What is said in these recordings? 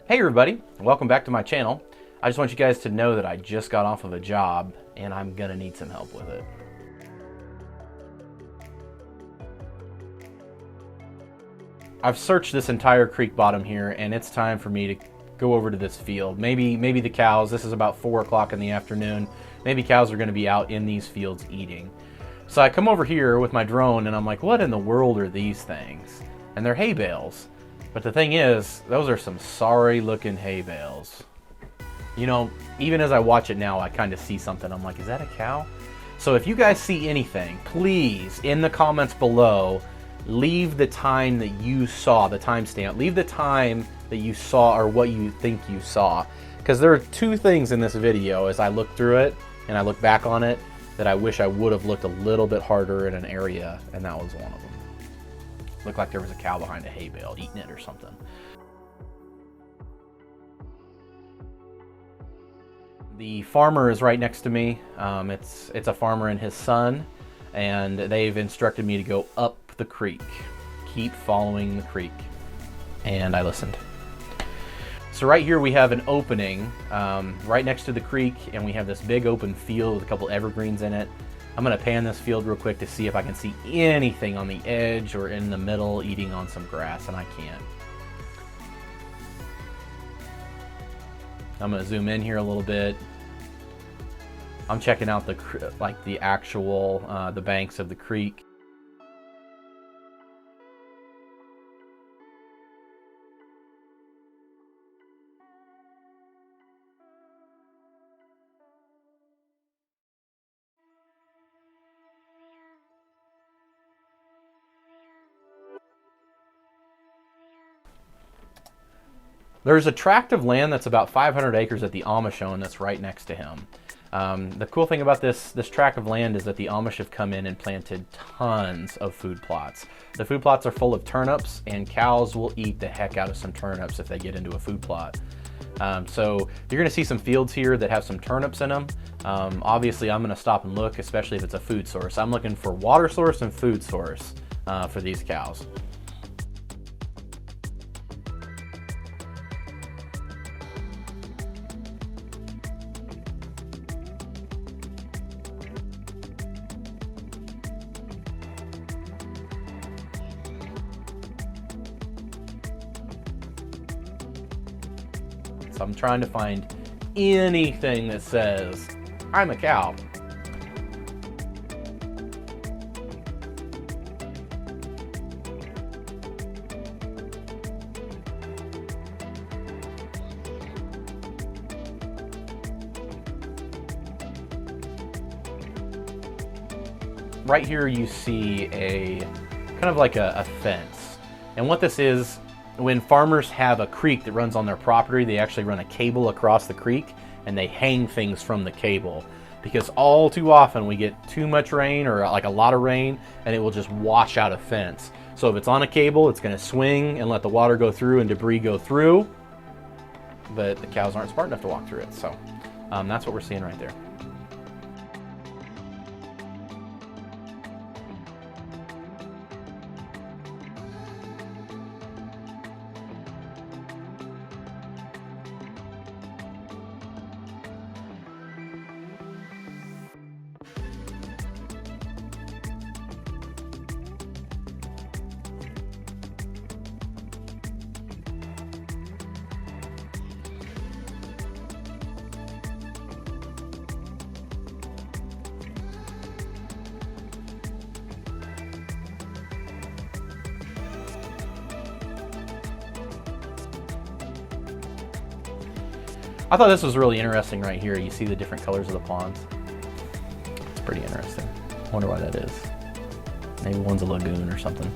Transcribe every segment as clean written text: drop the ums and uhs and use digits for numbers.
Hey everybody, welcome back to my channel. I just want you guys to know that I just got off of a job and I'm gonna need some help with it. I've searched this entire creek bottom here and it's time for me to go over to this field. Maybe the cows, this is about 4 o'clock in the afternoon, maybe cows are gonna be out in these fields eating. So I come over here with my drone and I'm like, what in the world are these things? And they're hay bales. But the thing is, those are some sorry looking hay bales. You know, even as I watch it now, I kind of see something. I'm like, is that a cow? So if you guys see anything, please, in the comments below, leave the time that you saw, the timestamp. Leave the time that you saw or what you think you saw. Because there are two things in this video as I look through it and I look back on it that I wish I would have looked a little bit harder in an area, and that was one of them. Looked like there was a cow behind a hay bale eating it or something. The farmer is right next to me. It's a farmer and his son, and they've instructed me to go up the creek. Keep following the creek. And I listened. So right here we have an opening right next to the creek, and we have this big open field with a couple evergreens in it. I'm gonna pan this field real quick to see if I can see anything on the edge or in the middle eating on some grass, and I can't. I'm gonna zoom in here a little bit. I'm checking out the actual the banks of the creek. There's a tract of land that's about 500 acres that the Amish own that's right next to him. The cool thing about this tract of land is that the Amish have come in and planted tons of food plots. The food plots are full of turnips, and cows will eat the heck out of some turnips if they get into a food plot. So you're gonna see some fields here that have some turnips in them. Obviously I'm gonna stop and look, especially if it's a food source. I'm looking for water source and food source for these cows. So I'm trying to find anything that says, I'm a cow. Right here you see a kind of like a fence. And what this is, when farmers have a creek that runs on their property, they actually run a cable across the creek and they hang things from the cable, because all too often we get too much rain or like a lot of rain and it will just wash out a fence. So if it's on a cable, it's going to swing and let the water go through and debris go through, but the cows aren't smart enough to walk through it. So that's what we're seeing right there. I thought this was really interesting right here. You see the different colors of the ponds. It's pretty interesting. I wonder why that is. Maybe one's a lagoon or something.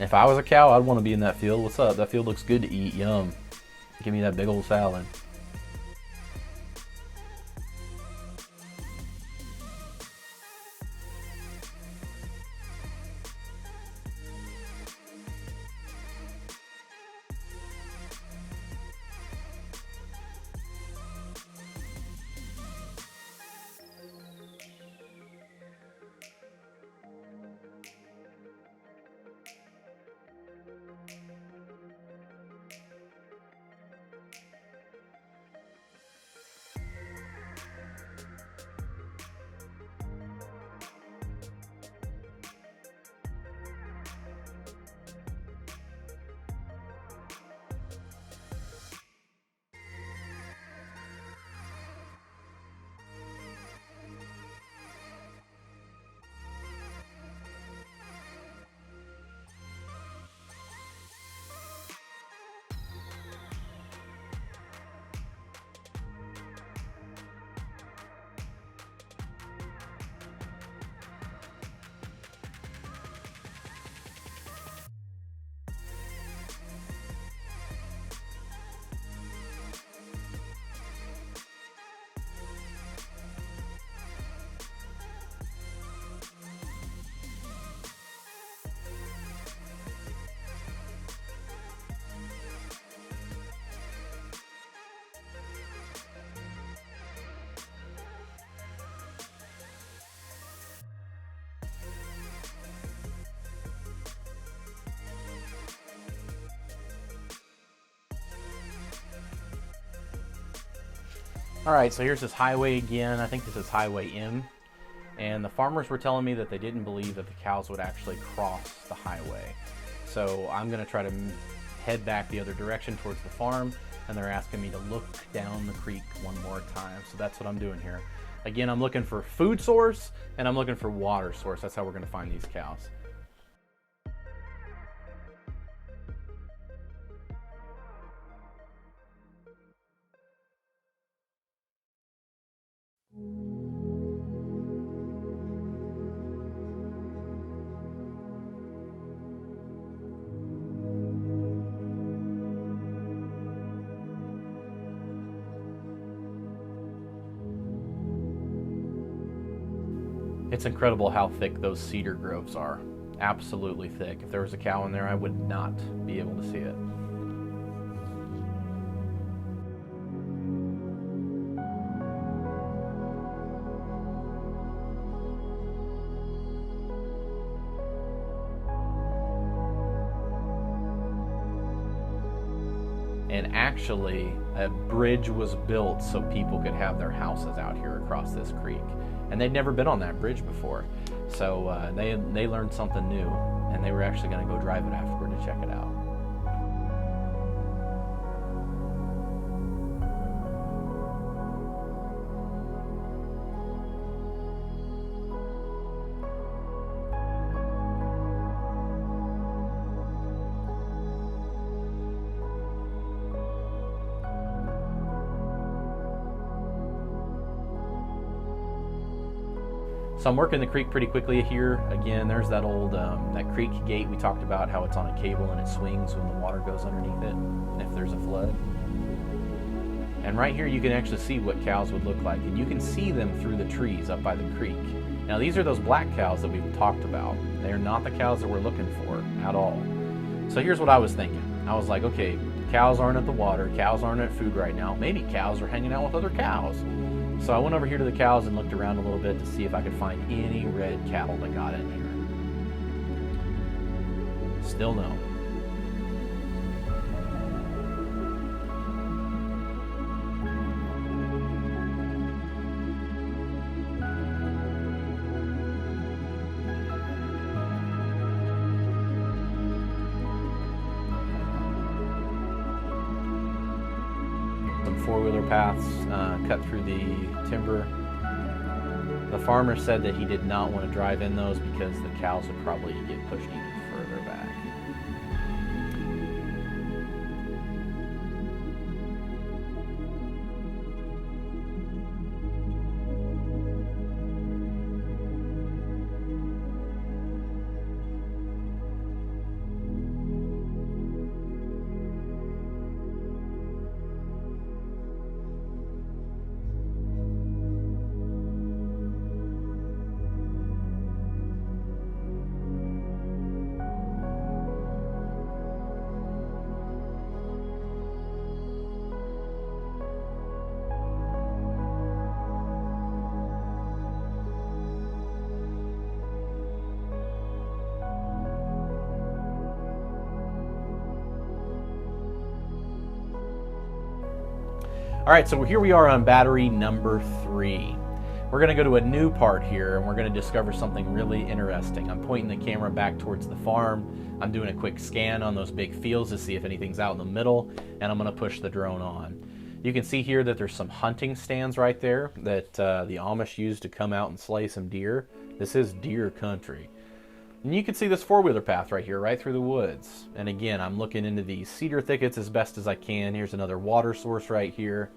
If I was a cow, I'd want to be in that field. What's up? That field looks good to eat. Yum. Give me that big old salad. Alright, so here's this highway again. I think this is Highway M. And the farmers were telling me that they didn't believe that the cows would actually cross the highway. So I'm going to try to head back the other direction towards the farm, and they're asking me to look down the creek one more time. So that's what I'm doing here. Again, I'm looking for food source, and I'm looking for water source. That's how we're going to find these cows. It's incredible how thick those cedar groves are. Absolutely thick. If there was a cow in there, I would not be able to see it. And actually, a bridge was built so people could have their houses out here across this creek. And they'd never been on that bridge before. So they learned something new, and they were actually going to go drive it afterward to check it out. So I'm working the creek pretty quickly here. Again, there's that old, that creek gate we talked about, how it's on a cable and it swings when the water goes underneath it, if there's a flood. And right here you can actually see what cows would look like, and you can see them through the trees up by the creek. Now these are those black cows that we've talked about. They are not the cows that we're looking for at all. So here's what I was thinking. I was like, okay, cows aren't at the water, cows aren't at food right now. Maybe cows are hanging out with other cows. So I went over here to the cows and looked around a little bit to see if I could find any red cattle that got in here. Still no. Four-wheeler paths cut through the timber. The farmer said that he did not want to drive in those because the cows would probably get pushed even further back. All right, so here we are on battery number 3. We're gonna go to a new part here and we're gonna discover something really interesting. I'm pointing the camera back towards the farm. I'm doing a quick scan on those big fields to see if anything's out in the middle, and I'm gonna push the drone on. You can see here that there's some hunting stands right there that the Amish use to come out and slay some deer. This is deer country. And you can see this four-wheeler path right here, right through the woods. And again, I'm looking into these cedar thickets as best as I can. Here's another water source right here.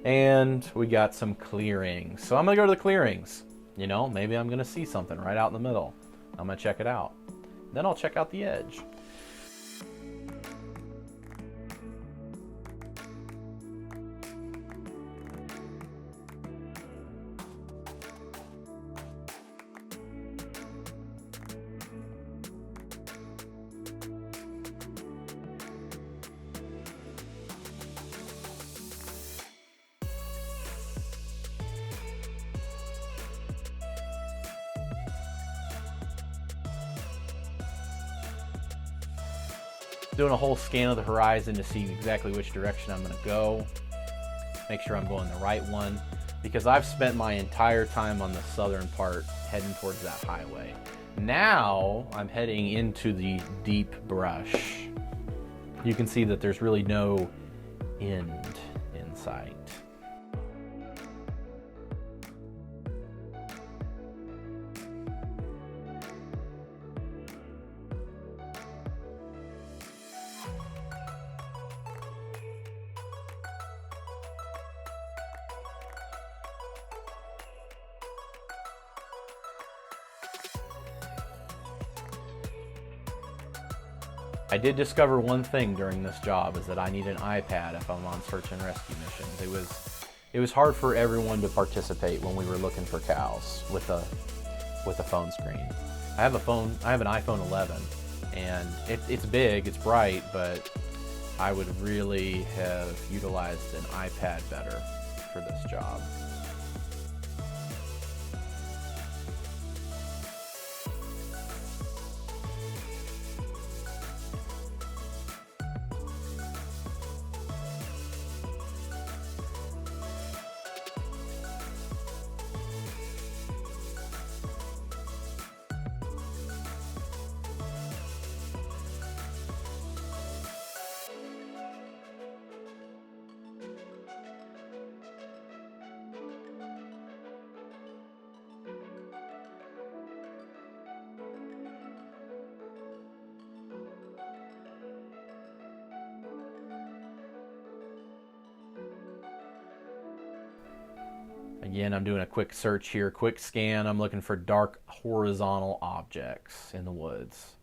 And we got some clearings. So I'm gonna go to the clearings. You know, maybe I'm gonna see something right out in the middle. I'm gonna check it out. Then I'll check out the edge. Doing a whole scan of the horizon to see exactly which direction I'm going to go. Make sure I'm going the right one, because I've spent my entire time on the southern part heading towards that highway. Now I'm heading into the deep brush. You can see that there's really no end in sight. I did discover one thing during this job, is that I need an iPad if I'm on search and rescue missions. It was hard for everyone to participate when we were looking for cows with a phone screen. I have an iPhone 11, and it's big, it's bright, but I would really have utilized an iPad better for this job. Again, I'm doing a quick search here, quick scan. I'm looking for dark horizontal objects in the woods.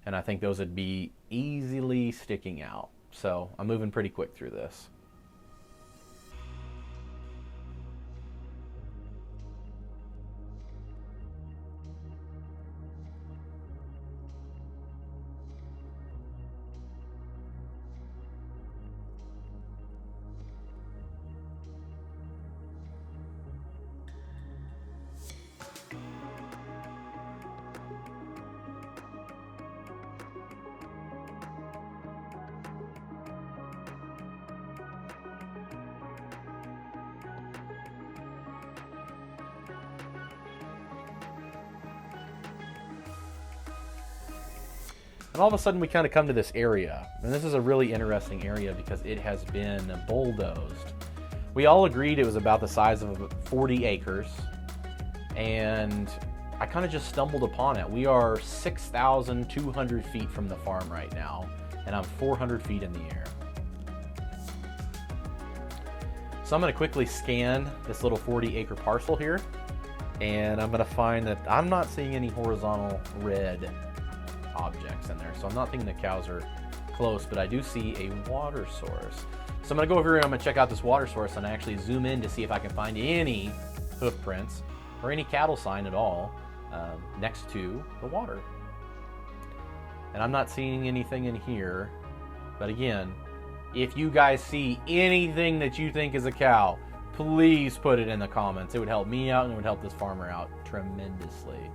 And I think those would be easily sticking out. So I'm moving pretty quick through this. And all of a sudden we kind of come to this area. And this is a really interesting area because it has been bulldozed. We all agreed it was about the size of 40 acres. And I kind of just stumbled upon it. We are 6,200 feet from the farm right now. And I'm 400 feet in the air. So I'm going to quickly scan this little 40-acre parcel here. And I'm going to find that I'm not seeing any horizontal red objects in there, so I'm not thinking the cows are close, but I do see a water source. So I'm gonna go over here and I'm gonna check out this water source and actually zoom in to see if I can find any hoof prints or any cattle sign at all next to the water. And I'm not seeing anything in here, but again, if you guys see anything that you think is a cow, please put it in the comments. It would help me out and it would help this farmer out tremendously.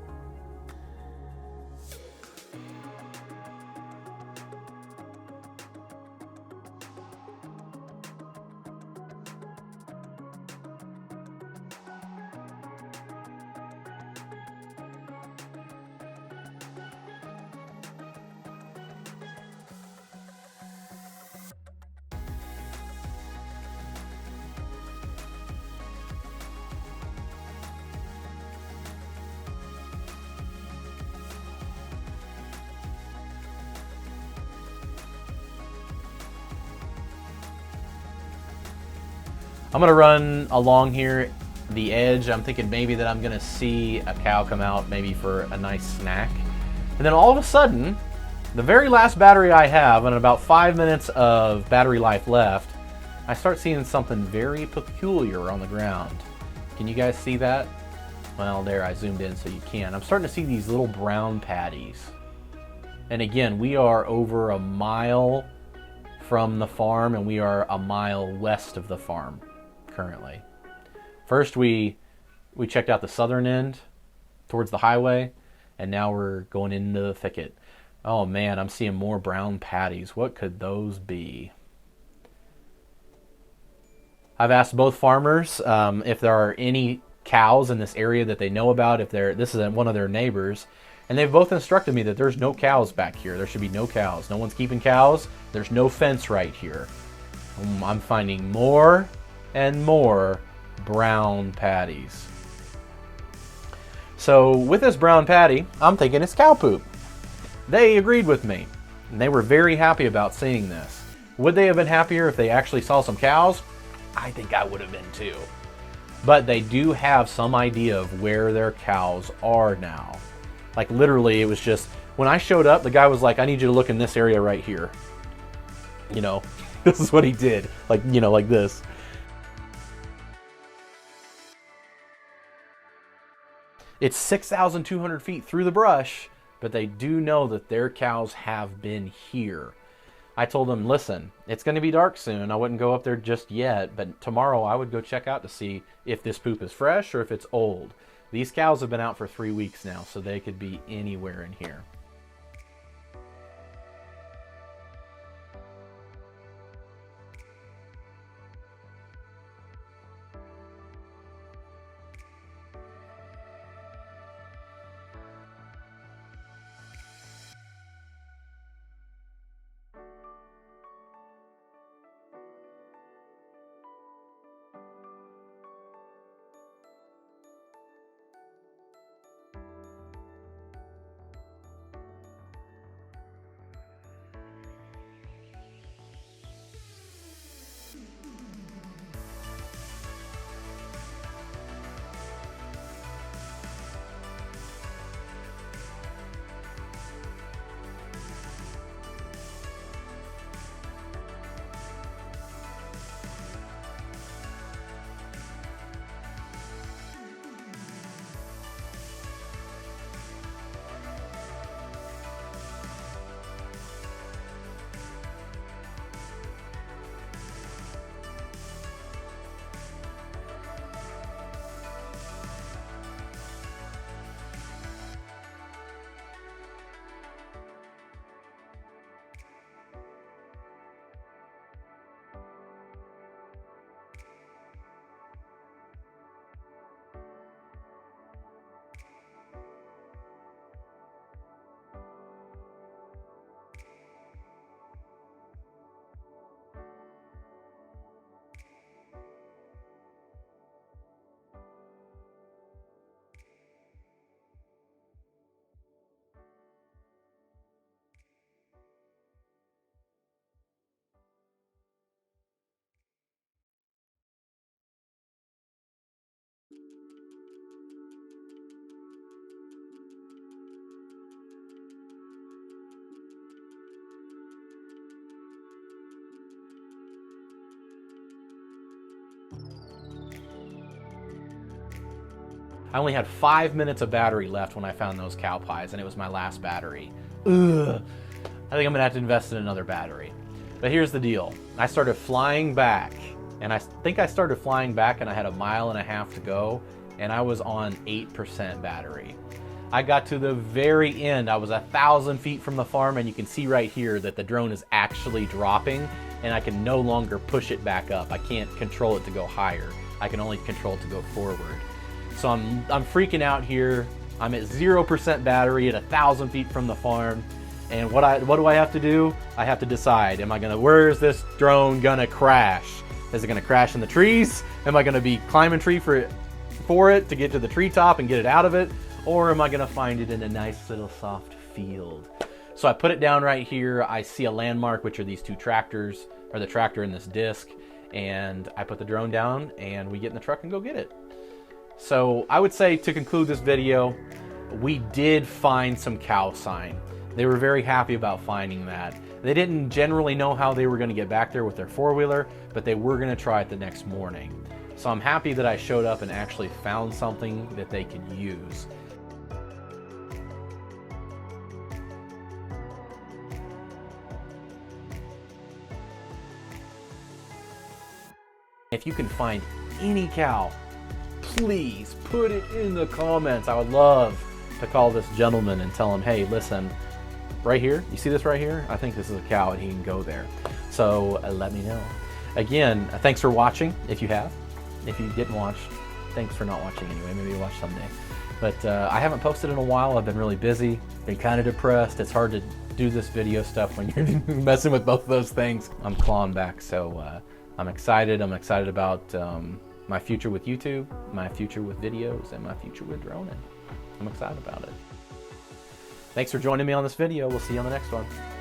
I'm gonna run along here, the edge. I'm thinking maybe that I'm gonna see a cow come out, maybe for a nice snack. And then all of a sudden, the very last battery I have, and about 5 minutes of battery life left, I start seeing something very peculiar on the ground. Can you guys see that? Well, there, I zoomed in so you can. I'm starting to see these little brown patties. And again, we are over a mile from the farm, and we are a mile west of the farm currently. First, we checked out the southern end towards the highway, and now we're going into the thicket. Oh man, I'm seeing more brown patties. What could those be? I've asked both farmers if there are any cows in this area that they know about, if this is one of their neighbors, and they've both instructed me that there's no cows back here. There should be no cows. No one's keeping cows. There's no fence right here. I'm finding more and more brown patties. So with this brown patty, I'm thinking it's cow poop. They agreed with me, and they were very happy about seeing this. Would they have been happier if they actually saw some cows? I think I would have been too. But they do have some idea of where their cows are now. Like literally, it was just, when I showed up, the guy was like, I need you to look in this area right here. You know, this is what he did. Like, you know, like this. It's 6,200 feet through the brush, but they do know that their cows have been here. I told them, listen, it's going to be dark soon. I wouldn't go up there just yet, but tomorrow I would go check out to see if this poop is fresh or if it's old. These cows have been out for 3 weeks now, so they could be anywhere in here. I only had 5 minutes of battery left when I found those cow pies, and it was my last battery. Ugh. I think I'm gonna have to invest in another battery. But here's the deal. I started flying back, and I think I started flying back and I had a mile and a half to go, and I was on 8% battery. I got to the very end. I was 1,000 feet from the farm, and you can see right here that the drone is actually dropping, and I can no longer push it back up. I can't control it to go higher. I can only control it to go forward. So I'm freaking out here. I'm at 0% battery at 1,000 feet from the farm. And what do I have to do? I have to decide, where is this drone gonna crash? Is it gonna crash in the trees? Am I gonna be climbing tree for it to get to the treetop and get it out of it? Or am I gonna find it in a nice little soft field? So I put it down right here. I see a landmark, which are these two tractors, or the tractor and this disc. and I put the drone down and we get in the truck and go get it. So I would say, to conclude this video, we did find some cow sign. They were very happy about finding that. They didn't generally know how they were going to get back there with their four-wheeler, but they were going to try it the next morning. So I'm happy that I showed up and actually found something that they could use. If you can find any cow, please put it in the comments. I would love to call this gentleman and tell him, hey, listen, right here, you see this right here? I think this is a cow and he can go there. So let me know. Again, thanks for watching if you have. If you didn't watch, thanks for not watching anyway. Maybe you'll watch someday. But I haven't posted in a while. I've been really busy, been kind of depressed. It's hard to do this video stuff when you're messing with both of those things. I'm clawing back, so I'm excited. I'm excited about my future with YouTube, my future with videos, and my future with droning. I'm excited about it. Thanks for joining me on this video. We'll see you on the next one.